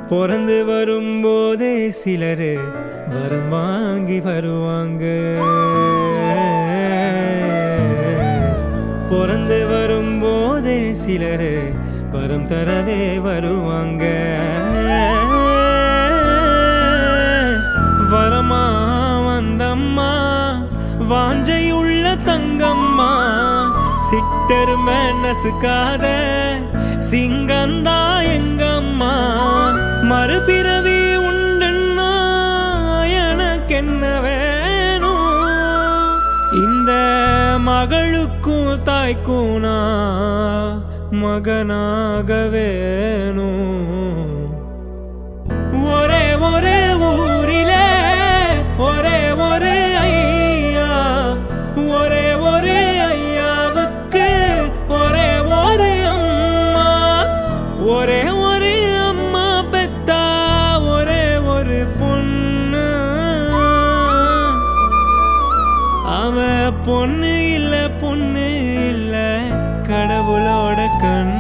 பிறந்து வரும்போதே சிலரு வரம் வாங்கி வருவாங்க. பிறந்து வரும்போதே சிலரு வரம் தரவே வருவாங்க. வரமா வந்தம்மா வாஞ்சையுள்ள தங்கம்மா, சிட்டரும நசுக்காத சிங்கந்தா எங்கம்மா. மறுபிறவி உண்டுன்னா எனக்கென்ன வேணும், இந்த மகளுக்கும் தாய்க்கும் நான் மகனாக வேணும். ஒரே ஒரே ஊரிலே ஒரே ஒரு ஐயா, ஒரே ஒரு ஐயாவுக்கு ஒரே ஒரு அம்மா. ஒரே ஒரு அம்மா பெத்தா ஒரே ஒரு பொண்ணு. அவ பொண்ணு இல்ல பொண்ணு இல்ல கடவுளோட கண்.